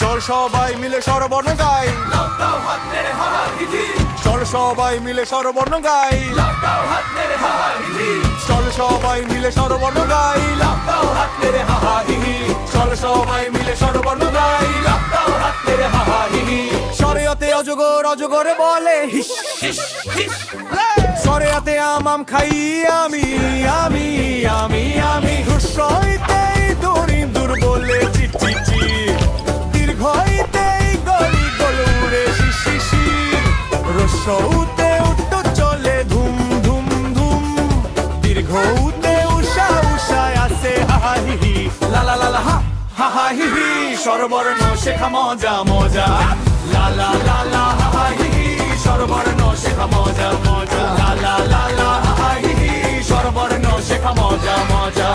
চল সবাই মিলে স্বরবর্ণ গাই, চল সবাই মিলে স্বরবর্ণ গাই, চল সবাই মিলে স্বরবর্ণ গাই, চল সবাই মিলে স্বরবর্ণ গাই। সরেয়াতে অজগর অজগরে বলে হিস হিস হিস, সরেয়াতে আম খাই আমি আমি আমি আমি। হ্রস্বইতে দূর বলে চি চি চি, দীর্ঘইতে গলি গল উড়ে শি শি শি। হ্রস্বউতে উঠত চলে ধুম ধুম ধুম, দীর্ঘউতে উষা উষায় আসে হা হি হি, লা লা লা লা হা হা হা হি হি। স্বরবর্ণ শেখা মজা মজা, লা লা লা লা হা হি হি। স্বরবর্ণ শেখা মজা মজা, লা লা লা লা হা হি হি। স্বরবর্ণ শেখা মজা মজা।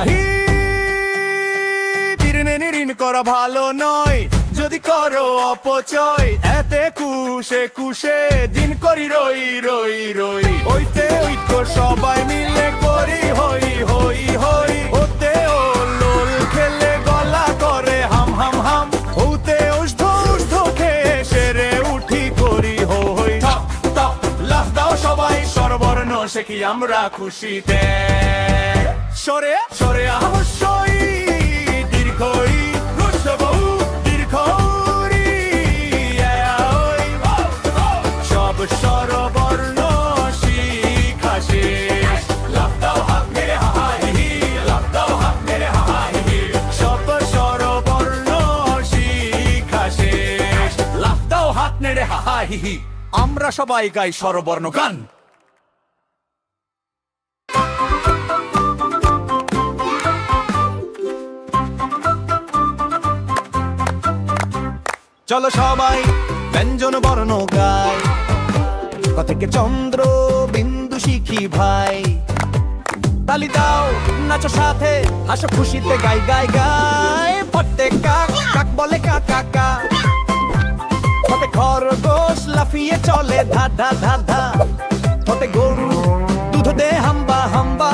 ঋণ করা ভালো নয়, যদি করো অপচয়। এতে কুশে কুশে দিন করি রই রই রই। ওইতে ঐক্য সবাই মিলে করি হই হই হই। ওতে ও লোল খেলে গলা করে হাম হাম হাম। ওতে উষ্ঠ উষ্ঠ খেয়ে সেরে উঠি করি হই। লাফ দাও সবাই, স্বরবর্ণ শেখি আমরা খুশিতে। সরে সরে আহস্যই দীর্ঘই রস্যবহু দীর্ঘরি, সব স্বরবর্ণ শিখা শেষ। লাফ দাও হাত মেরে হা হা হি হি, লাফ দাও হাত মেরে হা হা হি হি। সব স্বরবর্ণ শিখা শেষ। লাফ দাও হাত মেরে হা হা হি হি। আমরা সবাই গাই স্বরবর্ণ গান। চলো সবাই ব্যঞ্জন বর্ণ গাই, ক থেকে চন্দ্র বিন্দু শিখি ভাই। তালি দাও নাচো সাথে, হাসো খুশিতে গাই গাই গাই। ফটে কাক কাক বলে কা কা কা, ফটে খরগোশ লাফিয়ে চলে ধা ধা ধা ধা। ফটে গরু দুধ দে হাম্বা হাম্বা,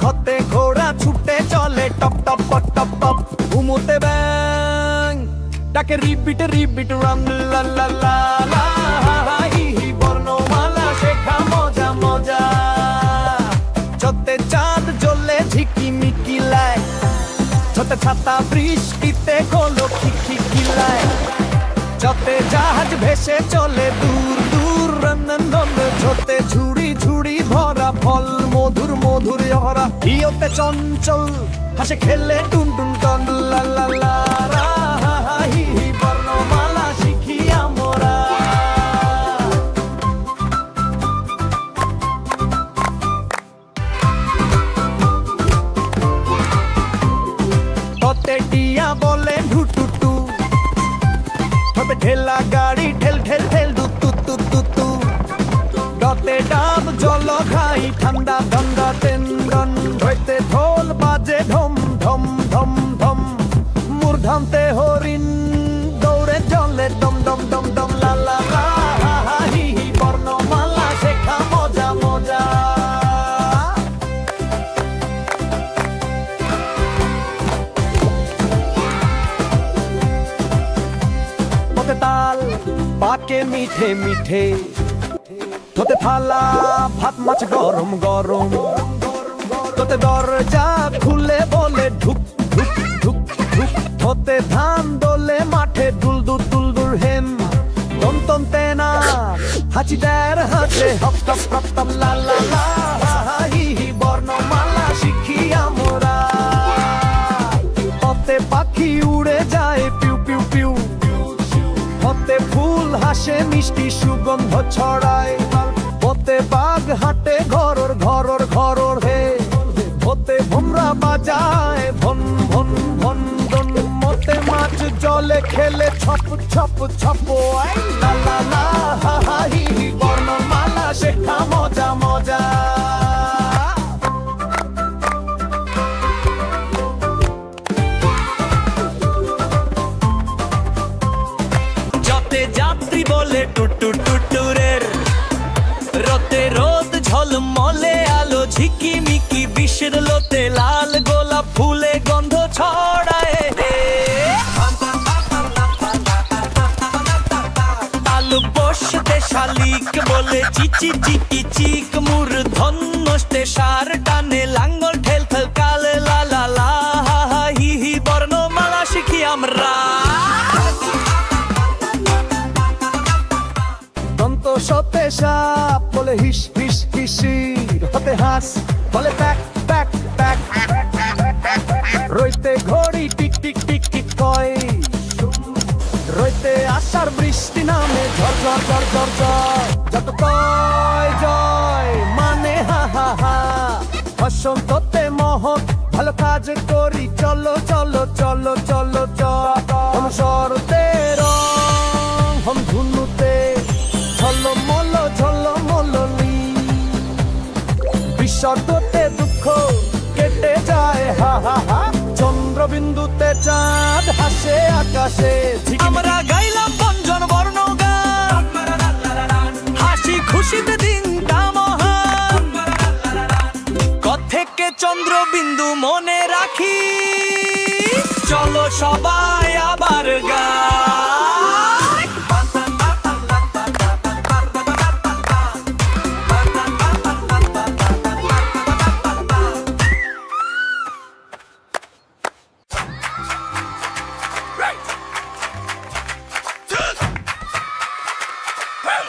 ঘতে ঘোড়া ছুটে চলে top top top top top. ঘুমোতে ব্যাং ডাকে রিপিট রিপিট রাম লা লা লা লা হি হি। বর্ণমালা শেখা মজা মজা, যতে চাঁদ জ্বলে ঝিকিমিকি লাই। যতে ছাতা বৃষ্টিতে গোলো খিকি কিলায়, যতে জাহাজ ভেসে চলে দূর দূর রন্দন। ছোটে ঝুড়ি ঝুড়ি ভরা ফল মধুর মধুর হরা। ইয়তে চঞ্চল হাসে খেলে টুন টুন টন লা লা লা লা হি হি। বর্ণমালা শিখি আমরা। ততে টিয়া বলে ঢুটুটু, ততে ঠেলা গাড়ি ঠেল ঠেল ঠেল দু তু তু তু তু। ডতে ডাব জল খাই ঠান্ডা ঠান্ডা তেন্দন। ধইতে ঢোল বাজে ঢম ঢম ঢম ঢম। মূর্ধান্তে হরিণ দৌড়ে জলে দম দম দম দম লা লা লা হি হি। বর্ণমালা শেখা মজা মজা। তোতে তাল পাকে মিঠে মিঠে, তোতে থালা ভাত মাছ গরম গরম। তোতে দরজা খুলে বলে ঢুক ঢুক ঢুক ঢুক। তোতে ধান দোলে মাঠে দুলদুল দুলদুল হেম। তন্তন তেনা হাঁচি দেয় হাতে হপ টপ টপ টপ লা লা লা হি হি। বর্ণমালা শিখি আমরা। তোতে পাখি উড়ে যায় পিউ পিউ পিউ। তোতে ফুল হাসে মিষ্টি সুগন্ধ ছড়ায়। তোতে বাঘ হাঁটে ঘরর ঘরর ঘরর হে। তোতে ভোমরা বাজায় ভন ভন ভন দন। মোতে মাছ জলে খেলে ছপ ছপ ছপ আই লা লা লা হা হা হি হি। বর্ণমালা শেখা মজা মজা। যতে যাত্রী বলে টুটু টুটুরের, রতে রোদ ঝলমলে আলো ঝিকিমিকি। বিষের লোতে লাল গোলাপ ফুলে গন্ধ ছড়ায়। চিক মুর ধন্যষ্টে সার টানে লাঙ্গল ঠেল ঠেল কালে লা লা লা হি হি বর্ণমালা শিখি আমরা। দন্ত সতে সাপ বলে হিস হিস হিসির, হতে হাস বলে প্যাক প্যাক প্যাক, রইতে ঘড়ি টিক টিক টিক টিক কয়, রইতে আষাঢ় বৃষ্টি নামে ঝড় ঝড় ঝড় ঝড় ঝড়, যত কয় জয় মানে হা হা হা। বসন্ততে মহৎ ভালো কাজ করি, চলো চলো চলো চলো চলো শরতে রং হম ধুনুতে ঝলমল ঝলমলি, বিসর্গতে দুঃখ কেটে যায় হা হা হা, চন্দ্রবিন্দুতে চাঁদ হাসে আকাশে। আমরা গাইলাম বঞ্জন বর্ণ গান, হাসি খুশিতে দিনটা মহান, থেকে চন্দ্রবিন্দু মনে রাখি, চলো সবাই আবার গাই।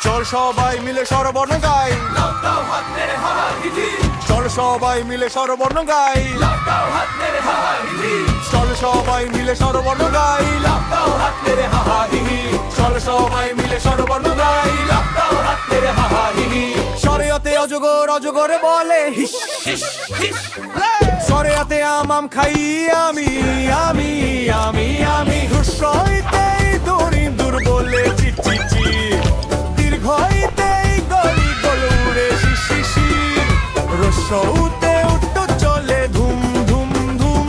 চল সবাই মিলে স্বরবর্ণ গাই, চল সবাই মিলে স্বরবর্ণ গাই, চল সবাই মিলে স্বরবর্ণ গাই, চল সবাই মিলে স্বরবর্ণ গাই। সরেয়াতে অজগর অজগরে বলে হিস হিস হিস, সরেয়াতে আম খাই আমি আমি আমি আমি, হুসইতে দড়ি দূর বলে চি চি চি, দীর্ঘইতে গলি গল উড়ে শি শি শি, রসৌতে উঠো চলে ধুম ধুম ধুম,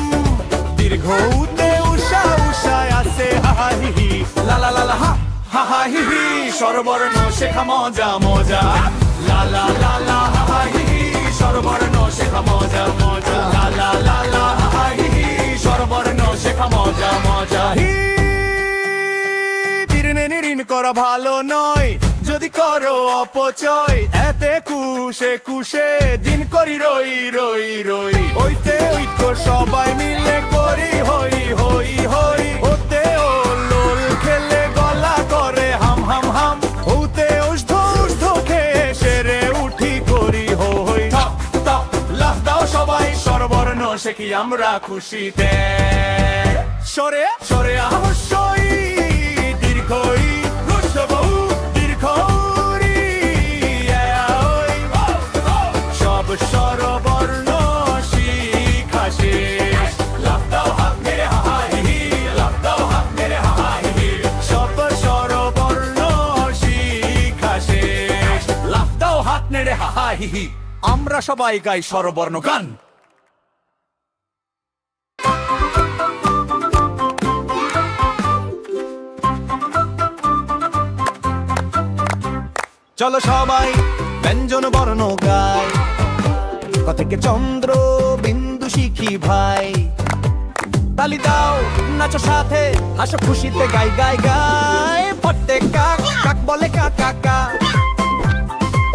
দীর্ঘউতে উষা উষায় আসে হা হি হি, লা লা লা লা হা হা হা হি হি, স্বরবর্ণ শেখা মজা মজা, লা লা লা লা হা হি হি, স্বরবর্ণ শেখা মজা মজা, লা লা লা লা হা হি হি, স্বরবর্ণ শেখা মজা মজা। হি তীরনে ঋণ করা ভালো নয়, যদি করো অপচয়, এতে কুশে কুশে দিন করি রই রই রই, ওইতে ঐক্য সবাই মিলে করি হই হই হই, ওতে ও লোল খেলে গলা করে হাম হাম হাম, ওতে উষ্ধ উষ্ধ খেয়ে সেরে উঠি করি হই টপ লাফ দাও সবাই, স্বরবর্ণ শেখি আমরা খুশিতে, সরে সরে আহস্যই দীর্ঘই রুদ্ধবহু দীর্ঘরি, সব স্বরবর্ণ শিখা শেষ, লাফ দাও হাত মেরে হা হি হি, লাফ দাও হাত মেরে হা হি হি, সব স্বরবর্ণ শিখা শেষ, লাফ দাও হাত মেরে হা হি হি। আমরা সবাই গাই স্বরবর্ণ গান। চলো সবাই ব্যঞ্জন বর্ণ গাই, থেকে চন্দ্র বিন্দু শিখি ভাই, তালি দাও নাচো সাথে হাসো খুশিতে গাই গাই গাই, ফটে কাক কাক বলে কা কা কা,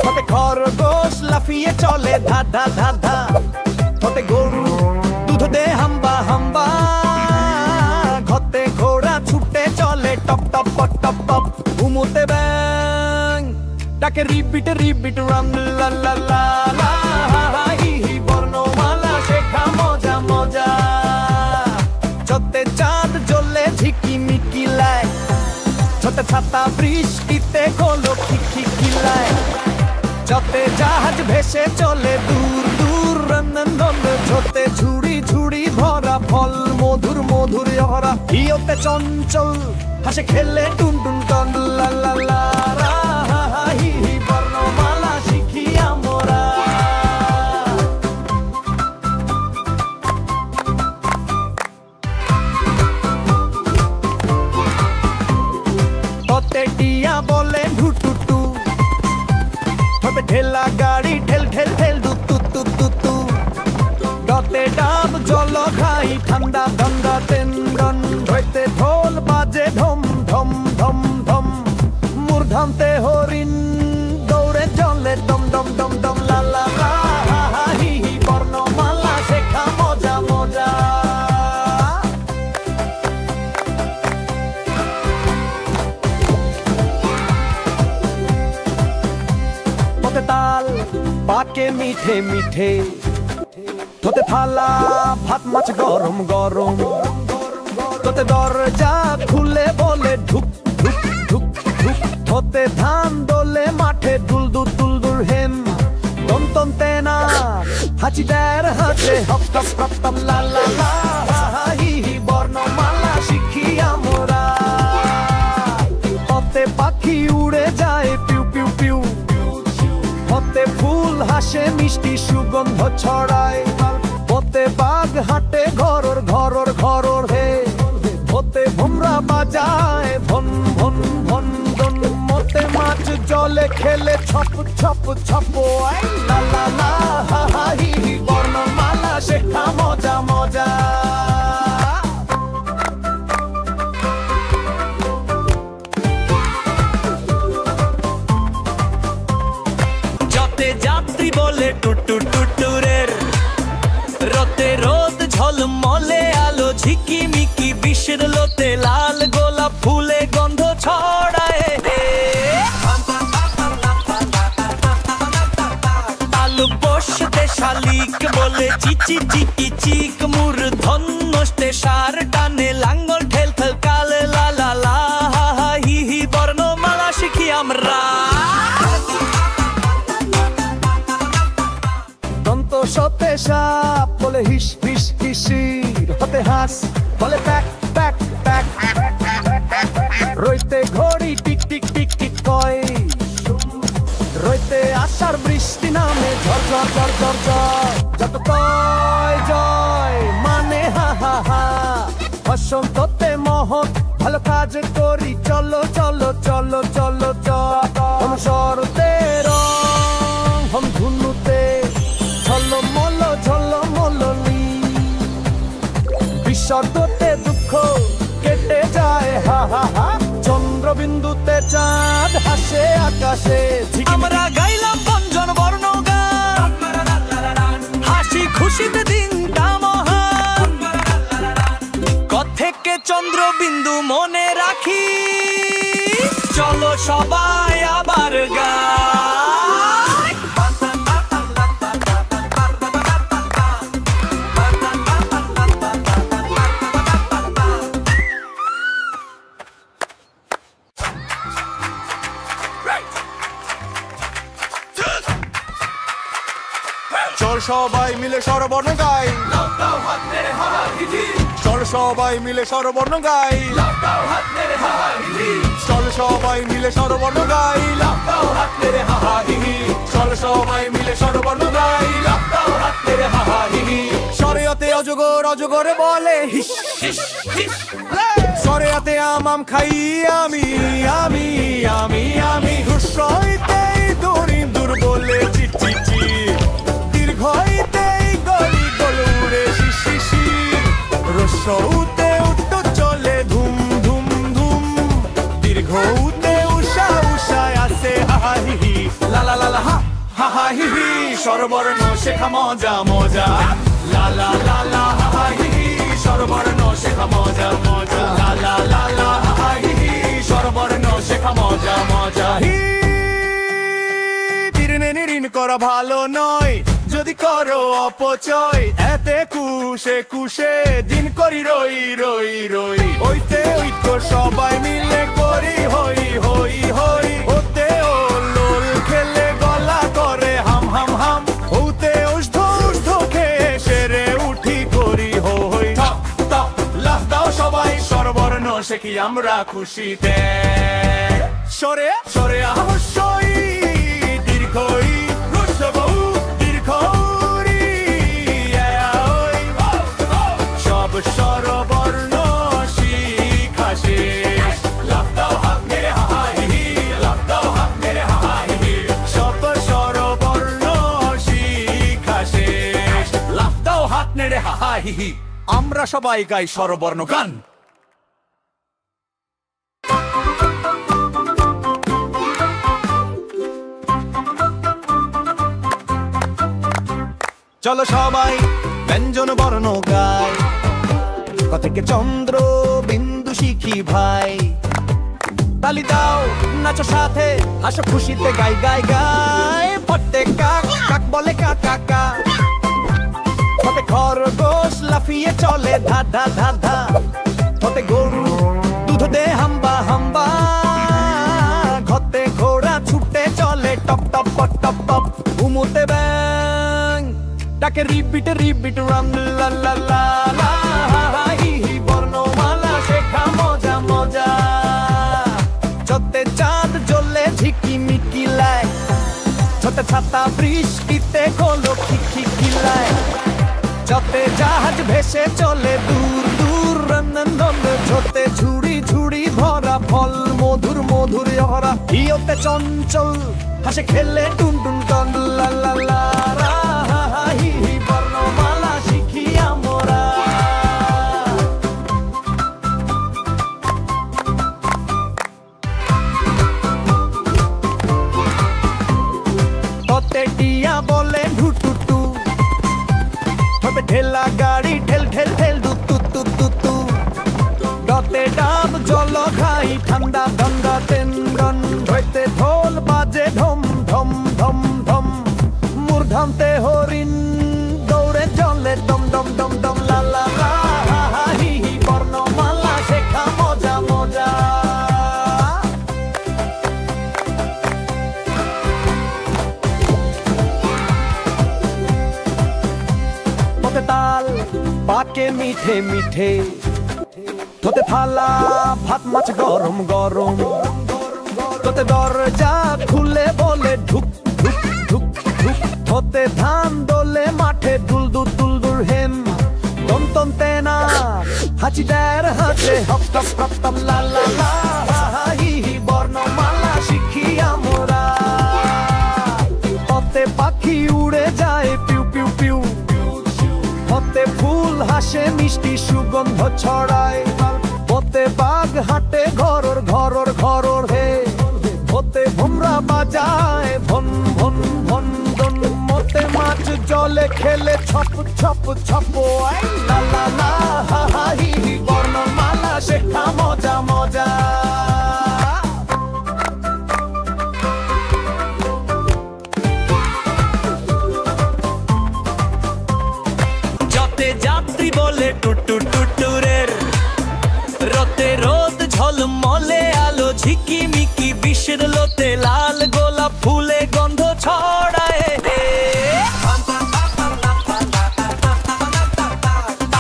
ফটে খরগোশ লাফিয়ে চলে ধা ধা ধা ধা, ফটে গরু দুধ দে হাম্বা হাম্বা, ঘতে ঘোড়া ছুটে চলে top top top top top, ঘুমোতে ব্যাং ডাকে রিপিট রিপিট রাম লা লা লা লা, হি হি বর্ণমালা শেখা মজা মজা, যতে চাঁদ জ্বলে ঝিকিমিকি লাই, ছোট ছাতা বৃষ্টিতে গোলো খিকি কিলায়, যতে জাহাজ ভেসে চলে দূর দূর রন্দন, ছোটে ঝুড়ি ঝুড়ি ভরা ফল মধুর মধুর হরা, হিওতে চঞ্চল হাসে খেলে টুন টুন টন লা লা লা লা, হি হি বর্ণমালা শিখি আমরা। হতে টিয়া বলে ঢুটুটু, হতে ঠেলা গাড়ি ঠেল ঠেল ঠেল দু তু তু তু তু, ডতে ডাব জল খাই ঠান্ডা ঠান্ডা তেন্দন, হইতে ঢোল বাজে ঢম ঢম ঢম ঢম, মূর্ধান্তে হরিণ দৌড়ে জলে দম দম দম মিঠে মিঠে তোতে থালা ভাত মাছ গরম গরম তোতে দরজা খুলে বলে ঢুক ঢুক ঢুক ঢুক তোতে ধান দোলে মাঠে দুলদুল দুলদুল হেম তন্তন তেনা হাঁচি দেয় হাতে হপ টপ টপ টপ লা লা লা হি হি বর্ণমালা শিখি আমরা তোতে পাখি উড়ে যায় পিউ পিউ পিউ তোতে ফুল হাসে মিষ্টি সুগন্ধ ছড়ায় তোতে বাঘ হাঁটে ঘরর ঘরর ঘরর হে তোতে ভোমরা বাজায় ভন ভন ভন দন মোতে মাছ জলে খেলে ছপ ছপ ছপ লা লা লা হা হা হি হি বর্ণমালা শেখা মজা মজা যতে যাত্রী বলে টুটু টুটুরের রতে রোদ ঝলমলে আলো ঝিকিমিকি বিষের লোতে লাল গোলাপ ফুলে গন্ধ ছড়ায় আলু বসতে শালিক বলে চিচি চিকি চিক মূর্ধন্যস্তে সার টানে লাঙ্গল ঠেল ঠেল কালে লা লা লা হা হা হি হি বর্ণমালা শিখি আমরা দন্ত সতে সাপ বলে হিস হিস হিসির হতে হাস বলে প্যাক প্যাক প্যাক রইতে ঘড়ি টিক টিক টিক টিক কয় রইতে আষাঢ় বৃষ্টি নামে ঝড় ঝড় ঝড় ঝড় ঝড় যত কয় জয় মানে হা হা হা বসন্ততে মহৎ ভালো কাজ করি চলো চলো চলো চলো চল শরতে রং হম ধুনুতে ঝলমল ঝলমলি বিসর্গতে দুঃখ কেটে যায় হা হা হা চন্দ্রবিন্দুতে চাঁদ হাসে আকাশে আমরা গাইলাম বঞ্জন বর্ণ গান হাসি খুশিতে দিনটা মহান থেকে চন্দ্রবিন্দু মনে রাখি চলো সবাই আবার গাই চল সবাই মিলে স্বরবর্ণ গাই চল সবাই মিলে স্বরবর্ণ গাই চল সবাই মিলে স্বরবর্ণ গাই চল সবাই মিলে স্বরবর্ণ গাই স্বরেয়াতে অজগর অজগরে বলে হিস হিস হিস স্বরেয়াতে আম খাই আমি আমি আমি আমি হুসইতে দড়ি দূর বলে চি চি চি দীর্ঘইতে গলি গলুরে শিশি শি রসৌতে উত্তর চলে ধুম ধুম ধুম দীর্ঘউতে উষা উষায় আসে হা হি হি লা লা লা হা হা হি হি স্বরবর্ণ শেখা মজা মজা লা লা লা লা হা হি হি স্বরবর্ণ শেখা মজা মজা লা লা লা লা হা হি হি স্বরবর্ণ শেখা মজা মজা হি তীরনে ঋণ করা ভালো নয় যদি করো অপচয় এতে কুশে কুশে দিন করি রই রই রই ওইতে ওইতো সবাই মিলে করি হই হই হই ওতে ও লোল খেলে গলা করে হাম হাম হাম ওতে উষ্ধ উষ্ধ খেয়ে সেরে উঠি করি হই লাফ দাও সবাই স্বরবর্ণ শেখি আমরা খুশিতে সরে সরে আহসই দীর্ঘই রসবউ দীর্ঘরি সব স্বরবর্ণ শিখা শেষ লাফ দাও হাত মেরে হা হি হি লাফ দাও হাত মেরে হা হি হি সব স্বরবর্ণ শিখা শেষ লাফ দাও হাত মেরে হা হি হি আমরা সবাই গাই স্বরবর্ণ গান চলো সবাই ব্যঞ্জন বর্ণ গাই থেকে চন্দ্র বিন্দু শিখি ভাই তালি দাও নাচো সাথে হাসো খুশিতে গাই গাই গাই ঘটে কাক কাক বলে কা কা কা হতে খরগোশ লাফিয়ে চলে ধা ধা ধা ধা হতে গরু দুধ দে হাম্বা হাম্বা ঘতে ঘোড়া ছুটে চলে top top top top top ঘুমোতে ব্যাং ডাকে রিপিট রাম লা লা লা লা হি হি বর্ণমালা শেখা মজা মজা যতে চাঁদ জ্বলে ঝিকিমিকি লাই ছোট ছাতা বৃষ্টিতে খোলো খিকি কিলায় যতে জাহাজ ভেসে চলে দূর দূর রন্দন ছোটে ঝুড়ি ঝুড়ি ভরা ফল মধুর মধুর হরা ইয়োতে চঞ্চল হাসে খেলে টুন টুন টন লা লা লা রা হি হি বর্ণমালা শিখি আমরা ততে টিয়া বলে ঢুটুটু তবে ঠেলা গাড়ি ঠেল ঠেল ঠেল দু তু তু তু তু ডতে ডাব জল খাই ঠান্ডা ঠান্ডা তেন্দন হইতে ঢোল বাজে ঢম ঢম ঢম ঢম মূর্ধান্তে হরিণ দৌড়ে জলে দম দম দম দম লা লা লা হি হি বর্ণমালা শেখা মজা মজা তোতে তাল পাকে মিঠে মিঠে তোতে থালা ভাত মাছ গরম গরম তোতে দরজা খুলে বলে ঢুক ঢুক ঢুক ঢুক তোতে ধান দোলে মাঠে দুলদুল দুলদুল হেম তন্তন তেনা হাঁচি দেয় হাতে হপ টপ টপ টপ লা লা লা হি হি বর্ণমালা শিখি আমরা তোতে পাখি উড়ে যায় পিউ পিউ পিউ হতে ফুল হাসে মিষ্টি সুগন্ধ ছড়ায় হতে বাঘ হাঁটে ঘরর ঘরর ঘরর হে হতে ভোমরা বাজায় ভন ভন ভন দন মতে মাছ জলে খেলে ছপ ছপ ছপ আই লা লা লা হা হা হি হি বর্ণমালা শেখা মজা মজা যাত্রী বলে টুটু টুটুরের রতে রোদ ঝলমলে আলো ঝিকিমিকি বিষের লোতে লাল গোলাপ ফুলে গন্ধ ছড়ায়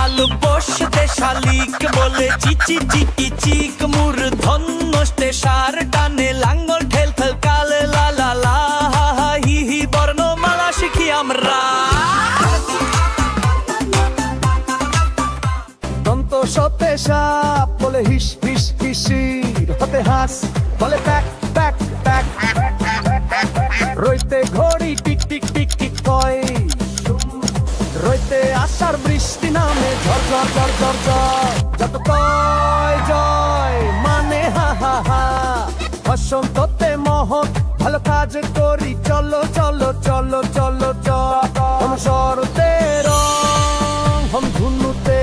আলু বসতে শালিক বলে চিচি চিকি চিক মূর্ধন্যস্তে সার টানে লাঙ্গল ঠেল ঠেল কালে লা লা লা হি হি বর্ণমালা শিখি আমরা সতে সাপ বলে হিস হিস হিসির হতে হাস বলে প্যাক প্যাক প্যাক রইতে ঘড়ি টিক টিক টিক টিক কয় রইতে আষাঢ় বৃষ্টি নামে ঝড় ঝড় ঝড় ঝড় ঝড় যত কয় জয় মানে হা হা হা বসন্ততে মহৎ ভালো কাজ করি চলো চলো চলো চলো চল শরতে রং হম ধুনুতে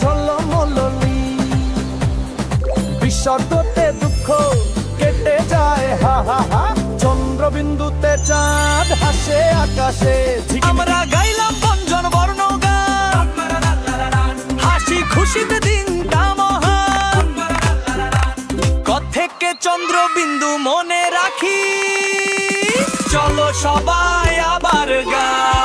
ঝলমলি বিসর্গতে দুঃখ কেটে যায় হা হা হা চন্দ্রবিন্দুতে চাঁদ হাসে আকাশে আমরা গাইলাম বঞ্জন বর্ণ গান হাসি খুশিতে দিনটা মহান থেকে চন্দ্রবিন্দু মনে রাখি চলো সবাই আবার গান